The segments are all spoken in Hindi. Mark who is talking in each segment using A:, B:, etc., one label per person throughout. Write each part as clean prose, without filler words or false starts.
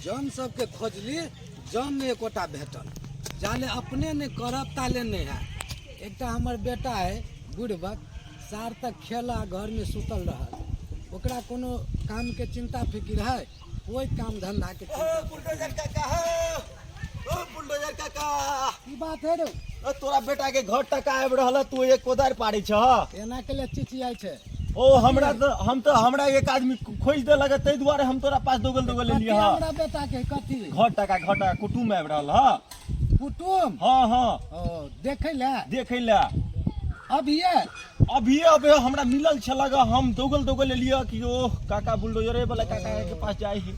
A: जन सबके खोजली जन में एकोटा भेटल जाले अपने ने करब ताले नहीं है। एक हमर बेटा है बुढ़बक सार तक खेला घर में सुतल रहा ओकरा कोनो काम के चिंता फिक्र है कोई काम धंधा के
B: बुलडोजर काका
A: की बात है रे
B: तोरा बेटा के घर तक आब रहल तू एक कोदार पाड़ी छ
A: एना के लिए चिचियाई छे
B: ओ हमरा हमरा एक आदमी खोज दे लगे तै दुआरे हम तोरा पास दोगल ले लिया
A: हमरा बेटा के कथी
B: घर टका कुटुम आब रहल ह
A: कुटुम
B: हां हां
A: ओ देखै ले
B: अभी हमरा मिलल छलगा हम दोगल ले लिया कि ओ काका बुलडोजरे वाला काका के पास जाई ही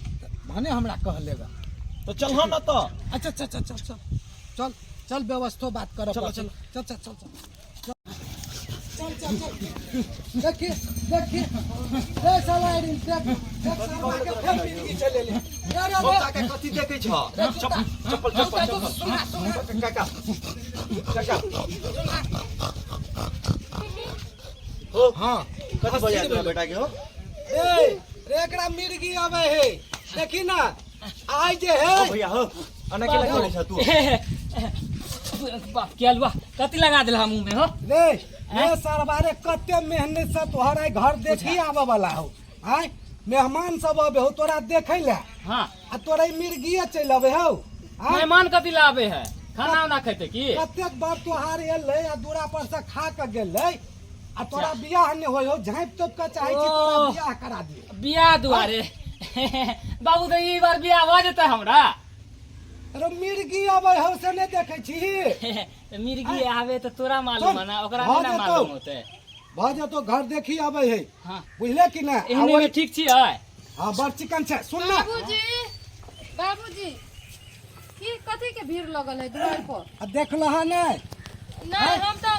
A: भने हमरा कहलेगा
B: तो चल हम न तो
A: अच्छा चल व्यवस्था बात कर चल देखिए रे साला देख साला के फेर मिल चले ले
B: काका कथि देखै छ चप्पल काका हो हां कथि बजा तोरा बेटा के हो
A: ए रे एकरा मिर्गी आवे है देखी ना आई जे है
B: भैया हो अना के करे छ तू
C: बाप के अलवा कति लगा देला मुंह में हो
A: रे सरबारे कते मेहनत से तोहरा घर देखी आवे वाला हो आय मेहमान सब आवे हो तोरा देखै ले
C: हां
A: आ तोरा मिर्गिए चल आवे हो
C: मेहमान कति लावे है खाना ना खेते की
A: कतेक बार तोहार एलै आ दूरा पर से खा के गेलै आ तोरा बियाह ने होय हो झाँप तोप के चाहे छी तोरा बियाह करा दिए
C: बियाह दुआरे बाबू तो ई बार बियाह हो जेते हमरा
A: अरे मिर्गी आवे हो से ने देखै छी
C: मिर्गी आवे तो तोरा मालूम है ना ओकरा ना मालूम होते
A: भ जतो घर देखी आवे है
C: हां
A: बुझले कि ना
C: एहने में ठीक छी है
A: हां बड़ चिकन छै सुन ना
D: बाबूजी की कथी के भीड़ लगल है दुआर पर
A: आ देखलहा नै
D: नहीं हम तो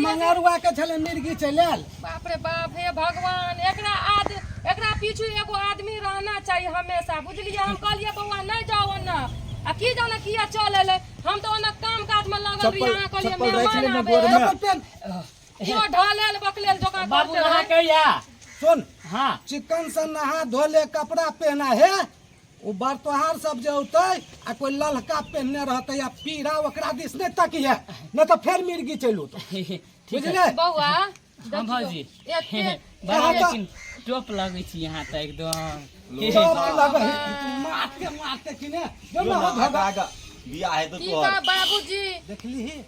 A: मंगरुआ के छले मिर्गी चलल
D: बाप रे बाप हे भगवान एकरा पीछे एगो आदमी रहना चाहिए हमेशा बुझलिए हम कहलिए बउआ नहीं जाओ ना आ की जाने किया चल एले हम तो ओना काम काज में लगल रही यहां कहलिए मेहमान आवे जो ढालेल बकलेल जोका
C: बाबू नहा के या
A: सुन
C: हां
A: चिकन से नहा धोले कपड़ा पहना है वो बर्तहार सब जे होते आ कोई ललका पहनने रहते या पीरा ओकरा दिस नहीं तकिए न तो फिर मिर्गी चलू तो बुझले
D: बउआ
C: हां भाजी
D: एते
C: लेकिन टॉप लगे छी यहां त एकदम
A: मारते कि ने जो
B: जो
A: ना
B: ना
A: धगा
B: आगा बियाह है तो
D: की
B: तू
D: बा बाबूजी
A: देखली ही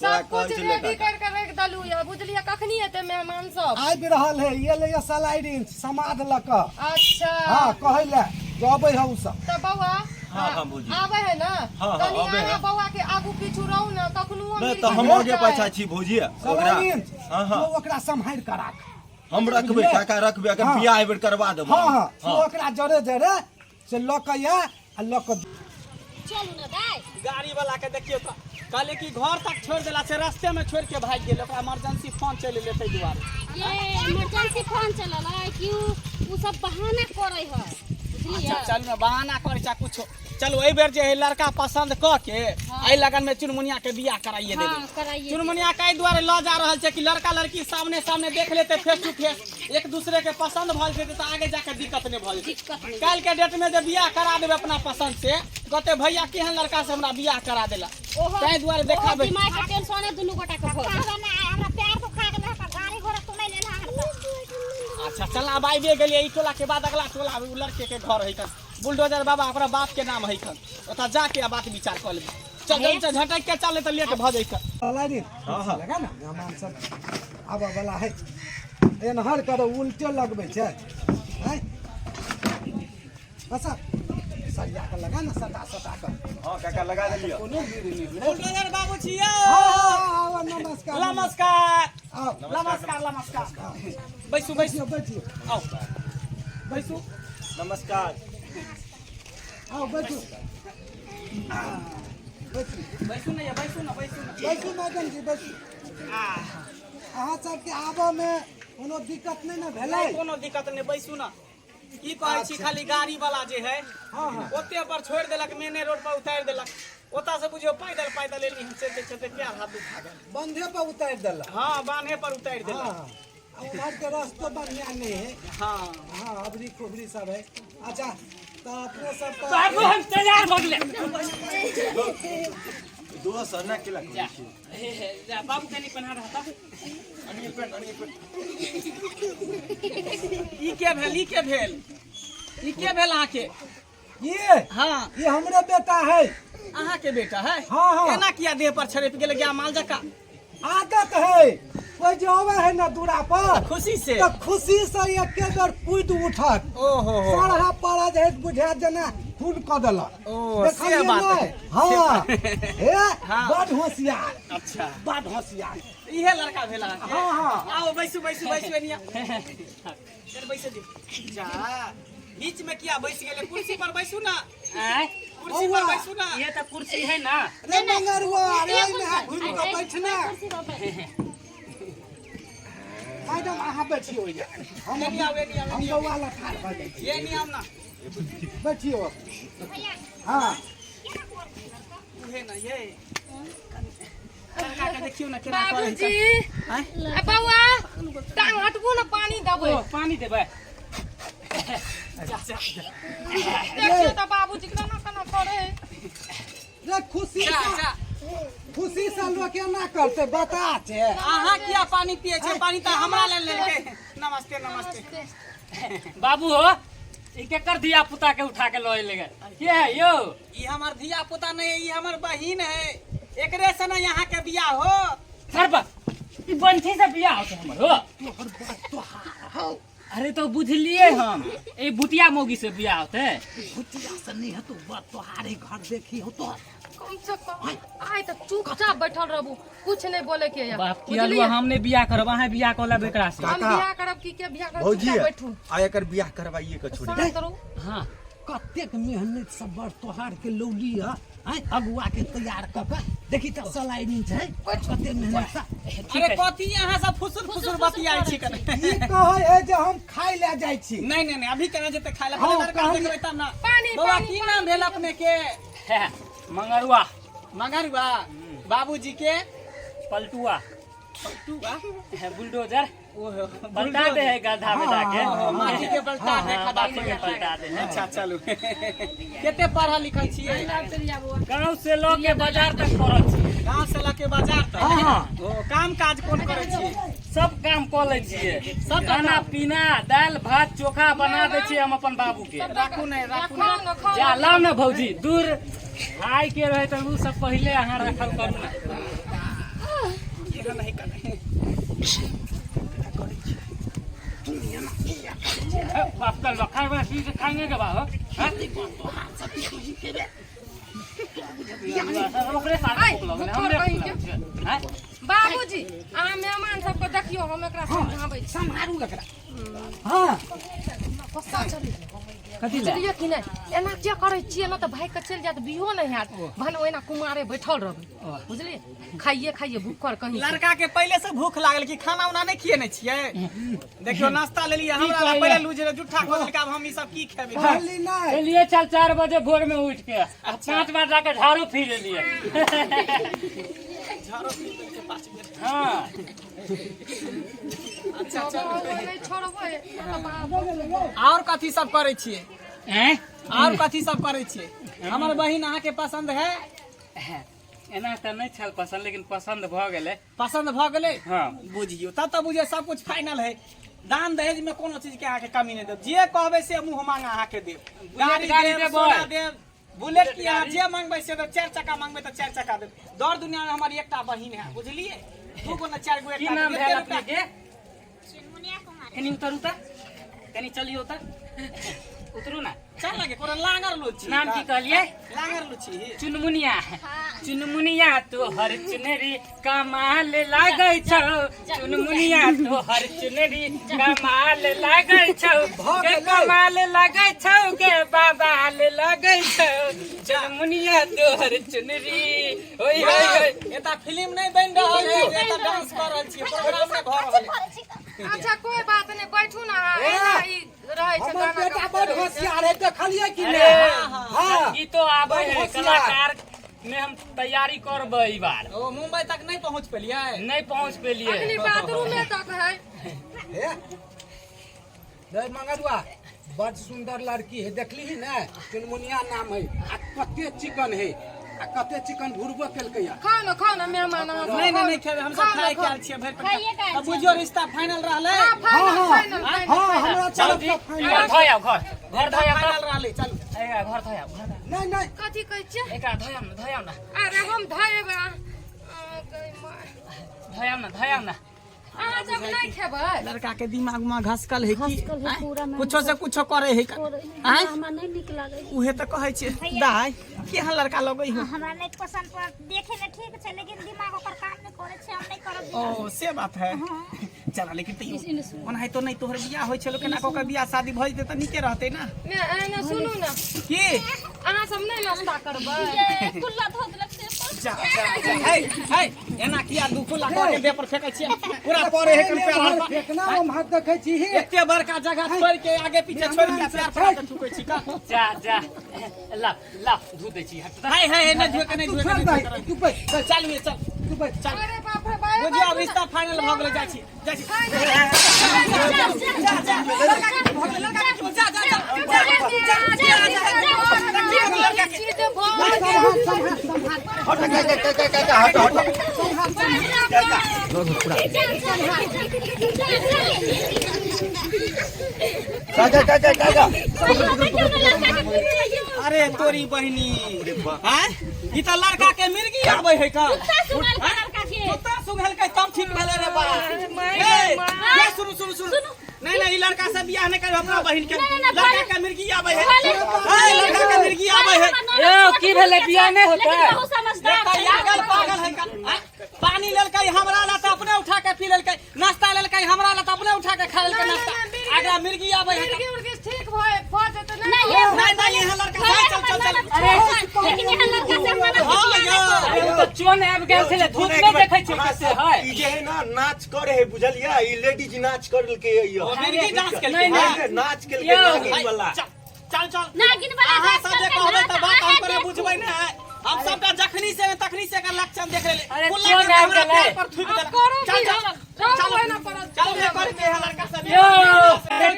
D: सब कुछ रेडी कर के रख दलू या बुझलिए कखनी एते मेहमान सब
A: आइ भी रहल है ये ले सलाइडिंग समाद लक
D: अच्छा
A: हां कहले जबै है उ सब
D: तो बउआ
B: हां बुझी
D: आवे है ना
B: हाँ,
D: तनी
B: आवे है।
D: आगा बउआ के आगू पीछू रहू ना कखनो
B: नहीं तो हम आगे पाछा छी भौजी ओकरा
A: सलाइडिंग
B: हां हां
A: ओकरा संभाल के राख
B: हम रखबे काका रखबे अगर
A: हाँ।
B: बियाह एबेर करवा देबो
A: हां हां ओकरा जरे से लक या आ लक
D: चलू ना दाई
E: गाड़ी वाला के देखियो तो कहले कि घर तक छोड़ देला से रास्ते में छोड़ के भाग गेल ओकरा इमरजेंसी फोन चले लेते दुआरे
F: ये इमरजेंसी फोन चलल है कि उ सब बहाना करे है बुझलिए
E: अच्छा चल ना बहाना करे चा कुछ चलो ए बेर जे है लड़का पसंद क के आई लगन में चुनमुनिया के बियाह कराइए देबे
F: हां कराइए
E: चुनमुनिया कई द्वारे ल जा रहल छै कि लड़का लड़की सामने देख लेते फेस टू फेस एक दूसरे के पसंद भल जेते तो आगे जाके दिक्कत नहीं भल
F: दिक्कत नहीं
E: कल के डेट में जब बियाह करा देबे अपना पसंद से कहते भैया केहन लड़का से हमरा बियाह करा देला तै द्वारे देखाबे
F: दिमाग के टेंशन है दुनु गोटा के भर
D: हमरा प्यार तो खा गेल गाड़ी घोड़ा तो नहीं लेना
E: अच्छा चल अब आइबे गेलिए ई टोला के बाद अगला टोला उ लड़के के घर है कन बुलडोजर बाबा ओकरा बाप के नाम है कन ओता जाके बात विचार कर लेबे चल झटक के चले त लेके भ जाई
A: सलाइडिंग
B: हाँ।
A: लगा ना मेहमान सब आबे वाला है एनहर करो उल्टे लगबै छै हैं अच्छा सरिया के लगा ना सटा के
B: हां काका लगा देलियो
A: कोनो गिरी नहीं
E: बुलडोजर बाबू छियो
A: हां नमस्कार
E: नमस्कार
A: आओ
E: नमस्कार बैसू
A: बैठियो
E: आओ बैसू
B: नमस्कार
A: आओ बैठो
E: बैसू ना
A: बैठो मैडम जी बैठो अहाँ सबके आबऽ में कोनो दिक्कत नहीं ना भेलै
E: कोनो दिक्कत नहीं बैसू ना की कहै छी खाली गाड़ी वाला जे है
A: हां हां
E: ओते पर छोड़ देलक मेने रोड पर उतार देलक ओता से बुझियो पैदल एली हम चलते प्यार हाथ दुखा गेल
A: बंधे पर उतार देला
E: हां बांधे पर उतार
A: हां
E: देलक
A: उधर के रास्ता बढ़िया नहीं है
E: हां
A: हाँ अबरी खुबरी सब है अच्छा तो अपने सब तो
C: बाबू हम तैयार हो गेले
B: दोस्त अन्ना केला
C: जा जा बाबू कनी पहना रहता
E: ई के भेल ई के भेल ई के भेल अहाँ के
A: ये
E: हाँ
A: ये हमरे बेटा है।
E: अहाँ के बेटा है
A: हाँ, हाँ।
E: एना किया देह पर छड़प गेल गया माल जका
A: आदत है कोई जो आवे है ना दूरा पर
E: खुशी से
A: तो खुशी से एक बेर कूद उठत
E: ओहो हो
A: सारा पारा जे बुझा जना खून क देलक।
E: ओ,
A: देखलिए
E: से बात
A: नहीं?
E: है।
A: हाँ हे
E: हाँ।
A: बड़ होशियार
E: अच्छा
A: बड़ होशियार।
E: इहे लड़का भेला
A: हाँ, हाँ।
E: आओ बैसू बैसू बैसू एनिया चल बैसे दे जा बीच में किया बैस गेले कुर्सी पर बैसू ना
C: हैं
E: कुर्सी पर बैसू ना
C: ये तो कुर्सी है ना
A: रे मंगरुआ रे ना घूम के बैठना मैडम अहाँ बैठियो हम
E: एनी आओ एनी आओ
A: हम वाला ठाड़ भऽ जाइ छी।
E: ये नहीं आम ना
A: बैठियो हाँ
E: उहे ना ये लड़का के देखियो ना केना करे
D: बाबूजी
E: हैं
D: आ बौआ टांग हटबू ना पानी देबै
C: ओ पानी देबै
E: जा जा
D: देखियो त बाबूजी केना केना करे
A: रे खुशी
E: जा
A: से
E: जा
A: खुशी से लोग केना करते बता छे।
E: अहाँ किया पानी पिए छै पानी त हमरा ले लेलकै नमस्ते नमस्ते
C: बाबू हो ई केकर धिया पुता के उठा के लए ले के है यो
E: ई हमर धिया पुता नहीं है ई हमर बहिन है एकरे से ना यहाँ के बियाह हो
C: सरबा ई बंठी से बियाह होते हमर हो अरे तो बुझलिए हम ए बुटिया मौगी से बियाह होते
A: भुतिया से नहीं है तो बात तोहारे घर देखी हो तो
D: कम से कम आइ त चुपचाप बैठल रहबू कुछ नहीं बोले के या
C: बाप किया लुआ हमने बियाह करब अहाँ बियाह कोला बेकरा से
D: हम बियाह करब की के बियाह करब
B: भौजी
D: चुपचाप बैठू
B: आ एकर बियाह करवाइए के छोड़ी
D: शांत रहू
C: हां
A: कतेक मेहनत से बड़ तोहार के लौली है अगुआ के तैयार क के देखी त सलाई नहीं छै कते मेहनत से
E: अरे कथी यहाँ सब फुसुर फुसुर बतियाई छी कने
A: ई कहै है जे हम खाइ ले जाइ छी।
E: नहीं नहीं नहीं अभी केना जेते खाइ ला
A: हाँ,
E: पहले लड़का
A: कहलिए।
E: देखबै तब ना
D: पानी,
E: बाबा
D: पानी,
E: की नाम भेल अपने के
C: मंगरुआ
E: मगरवा बाबूजी के
C: पलटुआ
E: पलटूआ
C: बुलडोजर
E: ओहो
C: पलटा दे है गधा बेटा के
E: ओहो, माटी के पलटा दे
C: हाँ,
E: खदान
C: माटी के पलटा दे है।
E: अच्छा चलू केते पढ़ल लिखल छियै
C: गांव से लोग के बाजार तक पड़ल छी
E: गांव से लके बाजार तक
C: हाँ।
E: ओ काम काज कोन करे छियै
C: सब काम कऽ लै छियै सब खाना पीना दाल भात चोखा बना दै छियै हम अपन बाबू के
E: राखू नहीं राखू
D: खाओ
E: नहीं
D: ना खाओ
C: जा लाओ ना भौजी दूर आय के रहे तो उ सब पहले अहाँ रखल करू ना
E: ये नहीं करे
C: बाप कल खाए बस चीज खाएंगे के बाद ओकरे साथ भूख लगले हमरे हैं
D: बाबूजी अहाँ मेहमान सबके देखियो हम एकरा समझाबै छी
A: सम्हारू एकरा हाँ
D: गुस्सा चली
A: कथी ले
D: बुझलिए कि नहीं एना जे करे छियै ना त भाई के चल जात बिहो नहीं हैत भन ओना कुमारे बैठल रहबै बुझलिए खाइए खाइए भूखल कहीं से।
E: लड़का के पहले से भूख लागल कि खाना उना नहीं खिए नहीं छियै देखियो नाश्ता ले लिया हमरा
C: कहलिए?
E: पहले लूज जुठा खोल के अब हम ई सब की खेबै
A: कहली नहीं
C: चलिए चल 4 बजे भोर में उठ के 5 बार जाकर झाड़ू फिर लिए
E: झाड़ो पी के 5 मिनट
C: हाँ
E: अच्छा
D: बाबा,
E: चलू
D: वो नहीं छोड़बै ना बाबू
E: और कथी सब करे छियै
C: हैं
E: और कथी सब करे छियै हमर बहिन अहाँ के पसंद है
C: एना तो नहीं छल पसंद लेकिन पसंद भ गेले
E: पसंद भ गेलै
C: हाँ
E: बुझियो तब तो बुझे सब कुछ फाइनल है दान दहेज में कोनो चीज के अहाँ के कमी नहीं देब जे कहबै से मुंह मांगा अहाँ के देब गाड़ी
C: गाड़ी
E: देब
C: देबै।
E: सोना देब बुलेट की अहाँ जे मांगबै से देब 4 चक्का मांगबै तो 4 चक्का देब दौड़ दुनिया में हमारी एकटा बहिन है बुझलिए दू गो ना 4 गो
C: की
E: एकटा
C: नाम
E: देब,
C: भेल
E: एते
C: अपने
E: रुपया-
C: के कनी उतरू त कनी चलियो त उतरू ना
E: चल लगे कोनो लांगर लो छी
C: नाम की कहलिए
E: लांगर लो छी
C: चुनमुनिया चुनमुनिया तो हर चुनरी कमाल लागै छौ चुनमुनिया तो हर चुनरी कमाल लागै छौ के कमाल लागै छौ के बाबाल लागै छौ चुनमुनिया तो हर चुनरी ओय होय होय
E: एता फिल्म नहीं बन रहल है जे एता डांस कर रहल छी प्रोग्राम में भ रहल है
D: अच्छा कोई बात नहीं बैठू ना एना ई रहै छै
A: हमर
D: गाना
A: बेटा
D: गाबै
A: बड़ होशियार है देखलिए कि
C: अरे
A: नहीं हाँ
C: ई तो आबै है
A: बहुत होशियार।
C: कलाकार में हम तैयारी करबै ई बार
E: ओ मुंबई तक नहीं पहुंच पेलिए
C: नहीं पहुंच पेलिए
D: अगली बाथरूम में तक है
A: हे रे मंगरुआ बड़ सुंदर लड़की है, देखली ही ना, चुनमुनिया नाम है, आ कते चिकन है, आ कते चिकन भुरबो केलकैया।
D: खाओ ना मेहमान अहाँ सब।
E: नहीं खेबे, हम सब खाए के आल छियै भरि
F: खाइए
E: पेट।
F: का
E: अब बुझियो रिश्ता फाइनल रहले।
D: फाइनल
A: हाँ हमरा
C: चलो
A: तरफ
C: जी
A: से फाइनल।
C: धोया घर धोया
E: फाइनल रहले, चलू।
C: घर धोया
A: नहीं नहीं
D: कथी कहै छियै?
C: एक धोया ना
D: अरे हम धएबै
C: धोया ना
D: अहाँ सब नहीं खेबै?
E: लड़का के दिमाग में घसकल है कि
F: घसकल है पूरा में।
E: कुछो से कुछो करे है का। आँय?
F: हमरा नहीं निक लागे।
E: उहे तो कहै छै दाय केहन लड़का लगै है।
F: हमरा नहीं पसंद पर देखे में ठीक छै लेकिन दिमाग ओकर काम नहीं करे छै, हम नहीं करब।
E: ओ से बात है। चला लेकिन तैयो ओनाहि तो नहीं तोहर बियाह होइ छलो, केना ओकर बियाह शादी भऽ जेतै त नीके रहतै ना।
D: एना सुनू ना,
E: की
D: अहाँ सब नहीं नाश्ता करबै?
F: ये कुल्ला धो देलक से पर।
E: जा हे एना किया दू कुल्ला के देह पर फेकै छियै? पूरा परे है कन पैर हर
A: फेंकना हम हाथ देखै छी ही।
E: एते बड़का जगह छोड़ के आगे पीछे छोड़ के पैर पर के ठुकै छी का।
C: जा ला धो दै छी हट
E: है नहीं धुए के नहीं धुए के
A: छोड़
E: नहीं।
A: दे, तू बैठ, बैठ,
E: चल ये चल
A: तू बैठ।
E: चल
D: अरे बाप रे बाप,
E: बुझिया रिश्ता फाइनल भऽ गेलै, जाइ छी अरे तोरी बहिनी हैं ई त लड़का के मिर्गी आबै है का। कुत्ता सुंघल के तब ठीक भेले रे बा। ए सुनु नहीं ई लड़का से बियाह नहीं कर अपना बहिन के। लड़का के मिर्गी आबै है, लड़का के मिर्गी आबै है।
C: ए की भेले बियाह नहीं होता
E: पागल है का। पानी लेलकै हमरा ला त अपने उठा के पी लेलकै, नाश्ता लेलकै हमरा ला त अपने उठा के खा लेलकै नाश्ता। आगे मिर्गी आबै है।
D: मुर्गी ठीक भऽ जेतै ना?
E: नहीं यहाँ लड़का चल
F: लेकिन यहाँ लड़का से हमरा
E: हां
C: तो चोन आबि गेल छले, धूप में देखै छी कैसे है।
B: ई जे है ना नाच करे है, बुझलिया? ई लेडीज नाच करल के है यो।
E: मिर्गी डांस के
C: नहीं, नहीं।
B: नाच के नागिन वाला।
E: चल
F: नागिन वाला
E: अहाँ
F: डांस
E: सब जे
F: करके
E: कहबै त बात हम
F: नागिन
E: करे बुझबै ना। हम सबका जखनी से तखनी से का लक्षण देख लेले।
C: अरे
E: कुल्ला
C: क्यों
E: के
C: नाम
E: हमरा
C: गेलै?
E: पैर पर थूक देलक।
D: करू
E: चल
D: की
E: चल
D: जाओ ना परत।
E: चल ये कर के है लड़का से
C: यो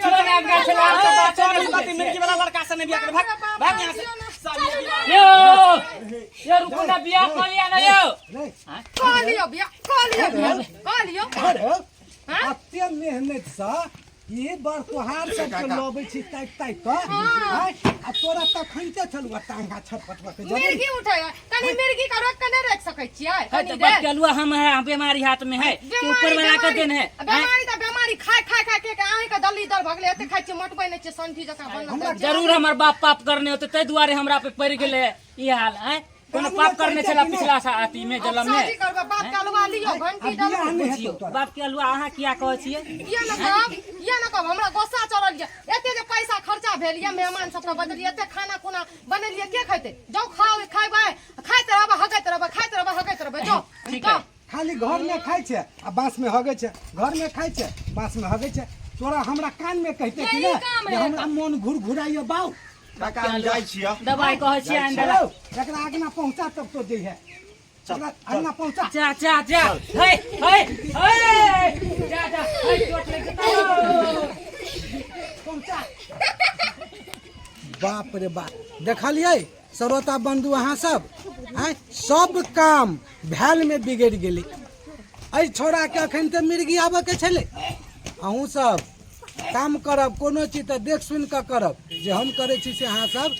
C: चोन आबि गेल छले, हम सब बात
E: चल बात मिर्गी वाला लड़का से नहीं बियाह कर। भाग यहां से।
C: यो रुको ना बियाह कर लिया ना यो।
A: नहीं,
D: कऽ लियो
A: अरे अते मेहनत से ये बार तोहार सब के लबै छी ताक तो आ तोरा तखनते छलुआ टांगा छटपटवा के जरूर।
D: मिर्गी उठेगा कनी मिर्गी का रोक के नहीं रख सकै छियै
C: है
D: कनी
C: तो
D: देर।
C: बच गलुआ हम है, बीमारी हाथ में है कि ऊपर वाला का देन है।
D: बीमारी खाय के अहीं के दल्ली दर भगले एते खाइ छियै मोटबै नहीं छियै संठी जकां बनल।
C: जरूर हमार बाप पाप करने होते तै दुआरे हमरा पे पड़ गेले ई हाल है। कोनो पाप करने छला पिछला साथी में जन्म में।
D: शादी करबा बाप का लुआ लियो घंटी
A: बियाह
D: डालो।
A: नहीं
C: बुझियो
A: हेतौ तोरा।
C: बाप के अलुआ अहाँ किया कहै छियै?
D: ये न कहब हमरा गोस्सा चढ़ल ये एते जे पैसा खर्चा भेल ये मेहमान सब के बदलिए एते खाना खुना बनेलिए के खैते? जाओ खाओ खाइबै खाइत रहबा हगैत रहबा जाओ।
C: ठीक है।
A: खाली घर में खाइ छै आ बांस में हगै छै, घर में खाइ छै बांस में हगै छै। तोरा हमरा कान में कहते कि
D: यही
A: ना
D: काम
A: जे
D: है
A: हमरा मन घुराइयो बाऊ।
B: काका हम जाइ छियै।
C: दवाई कहै छियै आइन
A: चलो
C: देला।
A: एकरा आगे ना पहुंचा तब तो जे है। एकरा आगे ना पहुंचा।
C: जा हे जा हे चोट लग जेतौ।
A: पहुंचा। बाप रे बाप, देखलिए श्रोता बंधु अहाँ सब हैं सब काम भैल में बिगड़ गेली। एहि छोड़ा के अखन ते मिर्गी आबे के छले। अहूँ सब काम करब, कोनो चीज तो देख सुन के करब। जे हम करे छी से अहाँ सब